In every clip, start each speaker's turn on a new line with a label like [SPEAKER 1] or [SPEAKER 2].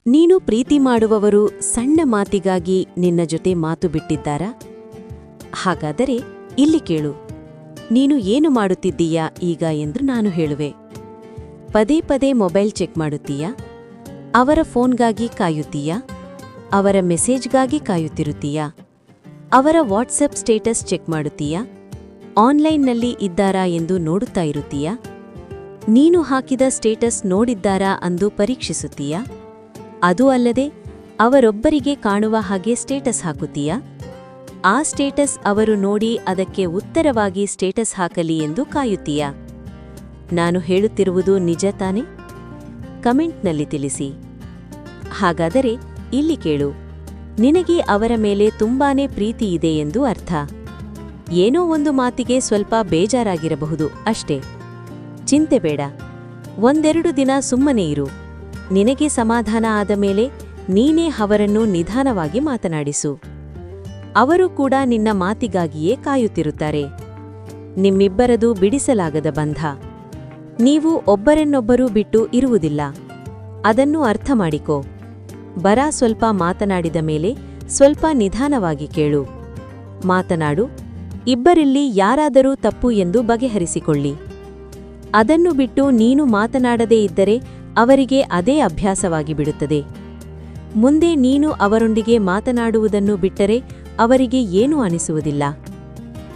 [SPEAKER 1] ನೀನು ಪ್ರೀತಿ ಮಾಡುವವರು ಸಣ್ಣ ಮಾತಿಗಾಗಿ ನಿನ್ನ ಜೊತೆ ಮಾತು ಬಿಟ್ಟಿದ್ದಾರಾ? ಹಾಗಾದರೆ ಇಲ್ಲಿ ಕೇಳು. ನೀನು ಏನು ಮಾಡುತ್ತಿದ್ದೀಯಾ ಈಗ ಎಂದು ನಾನು ಹೇಳುವೆ. ಪದೇ ಪದೇ ಮೊಬೈಲ್ ಚೆಕ್ ಮಾಡುತ್ತೀಯಾ? ಅವರ ಫೋನ್ಗಾಗಿ ಕಾಯುತ್ತೀಯಾ? ಅವರ ಮೆಸೇಜ್ಗಾಗಿ ಕಾಯುತ್ತಿರುತ್ತೀಯಾ? ಅವರ ವಾಟ್ಸಪ್ ಸ್ಟೇಟಸ್ ಚೆಕ್ ಮಾಡುತ್ತೀಯಾ? ಆನ್ಲೈನ್ನಲ್ಲಿ ಇದ್ದಾರಾ ಎಂದು ನೋಡುತ್ತಾ ಇರುತ್ತೀಯಾ? ನೀನು ಹಾಕಿದ ಸ್ಟೇಟಸ್ ನೋಡಿದ್ದಾರಾ ಅಂದು ಪರೀಕ್ಷಿಸುತ್ತೀಯಾ? ಅದೂ ಅಲ್ಲದೆ ಅವರೊಬ್ಬರಿಗೆ ಕಾಣುವ ಹಾಗೆ ಸ್ಟೇಟಸ್ ಹಾಕುತ್ತೀಯಾ? ಆ ಸ್ಟೇಟಸ್ ಅವರು ನೋಡಿ ಅದಕ್ಕೆ ಉತ್ತರವಾಗಿ ಸ್ಟೇಟಸ್ ಹಾಕಲಿ ಎಂದು ಕಾಯುತ್ತೀಯಾ? ನಾನು ಹೇಳುತ್ತಿರುವುದು ನಿಜ ತಾನೆ? ಕಮೆಂಟ್ನಲ್ಲಿ ತಿಳಿಸಿ. ಹಾಗಾದರೆ ಇಲ್ಲಿ ಕೇಳು. ನಿನಗೆ ಅವರ ಮೇಲೆ ತುಂಬಾನೇ ಪ್ರೀತಿ ಇದೆ ಎಂದು ಅರ್ಥ. ಏನೋ ಒಂದು ಮಾತಿಗೆ ಸ್ವಲ್ಪ ಬೇಜಾರಾಗಿರಬಹುದು ಅಷ್ಟೇ. ಚಿಂತೆ ಬೇಡ. ಒಂದೆರಡು ದಿನ ಸುಮ್ಮನೆ ಇರು. ನಿನಗೆ ಸಮಾಧಾನ ಆದ ಮೇಲೆ ನೀನೇ ಅವರನ್ನು ನಿಧಾನವಾಗಿ ಮಾತನಾಡಿಸು. ಅವರು ಕೂಡ ನಿನ್ನ ಮಾತಿಗಾಗಿಯೇ ಕಾಯುತ್ತಿರುತ್ತಾರೆ. ನಿಮ್ಮಿಬ್ಬರದು ಬಿಡಿಸಲಾಗದ ಬಂಧ. ನೀವು ಒಬ್ಬರನ್ನೊಬ್ಬರೂ ಬಿಟ್ಟು ಇರುವುದಿಲ್ಲ. ಅದನ್ನು ಅರ್ಥ ಮಾಡಿಕೋ. ಸ್ವಲ್ಪ ಮಾತನಾಡಿದ ಮೇಲೆ ಸ್ವಲ್ಪ ನಿಧಾನವಾಗಿ ಕೇಳು. ಮಾತನಾಡು. ಇಬ್ಬರಲ್ಲಿ ಯಾರಾದರೂ ತಪ್ಪು ಎಂದು ಬಗೆಹರಿಸಿಕೊಳ್ಳಿ. ಅದನ್ನು ಬಿಟ್ಟು ನೀನು ಮಾತನಾಡದೇ ಇದ್ದರೆ ಅವರಿಗೆ ಅದೇ ಅಭ್ಯಾಸವಾಗಿ ಬಿಡುತ್ತದೆ. ಮುಂದೆ ನೀನು ಅವರೊಂದಿಗೆ ಮಾತನಾಡುವುದನ್ನು ಬಿಟ್ಟರೆ ಅವರಿಗೆ ಏನೂ ಅನಿಸುವುದಿಲ್ಲ.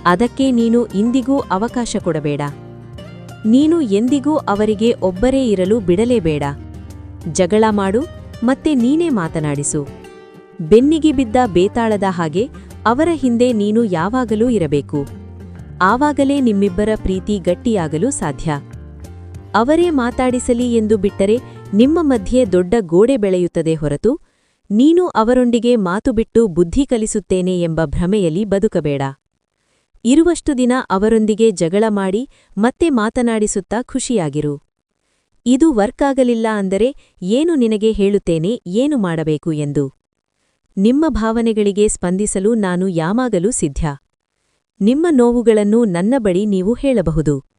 [SPEAKER 1] ಅದಕ್ಕೆ ನೀನು ಇಂದಿಗೂ ಅವಕಾಶ ಕೊಡಬೇಡ. ನೀನು ಎಂದಿಗೂ ಅವರಿಗೆ ಒಬ್ಬರೇ ಇರಲು ಬಿಡಲೇಬೇಡ. ಜಗಳ ಮಾಡು ಮತ್ತೆ ನೀನೇ ಮಾತನಾಡಿಸು. ಬೆನ್ನಿಗೆ ಬಿದ್ದ ಬೇತಾಳದ ಹಾಗೆ ಅವರ ಹಿಂದೆ ನೀನು ಯಾವಾಗಲೂ ಇರಬೇಕು. ಆವಾಗಲೇ ನಿಮ್ಮಿಬ್ಬರ ಪ್ರೀತಿ ಗಟ್ಟಿಯಾಗಲು ಸಾಧ್ಯ. ಅವರೇ ಮಾತಾಡಿಸಲಿ ಎಂದು ಬಿಟ್ಟರೆ ನಿಮ್ಮ ಮಧ್ಯೆ ದೊಡ್ಡ ಗೋಡೆ ಬೆಳೆಯುತ್ತದೆ ಹೊರತು ನೀನು ಅವರೊಂದಿಗೆ ಮಾತು ಬಿಟ್ಟು ಬುದ್ಧಿ ಕಲಿಸುತ್ತೇನೆ ಎಂಬ ಭ್ರಮೆಯಲ್ಲಿ ಬದುಕಬೇಡ. ಇರುವಷ್ಟು ದಿನ ಅವರೊಂದಿಗೆ ಜಗಳ ಮಾಡಿ ಮತ್ತೆ ಮಾತನಾಡಿಸುತ್ತಾ ಖುಷಿಯಾಗಿರು. ಇದು ವರ್ಕಾಗಲಿಲ್ಲ ಅಂದರೆ ಏನು ನಿನಗೆ ಹೇಳುತ್ತೇನೆ ಏನು ಮಾಡಬೇಕು ಎಂದು. ನಿಮ್ಮ ಭಾವನೆಗಳಿಗೆ ಸ್ಪಂದಿಸಲು ನಾನು ಯಾವಾಗಲೂ ಸಿದ್ಧ. ನಿಮ್ಮ ನೋವುಗಳನ್ನು ನನ್ನ ಬಳಿ ನೀವು ಹೇಳಬಹುದು.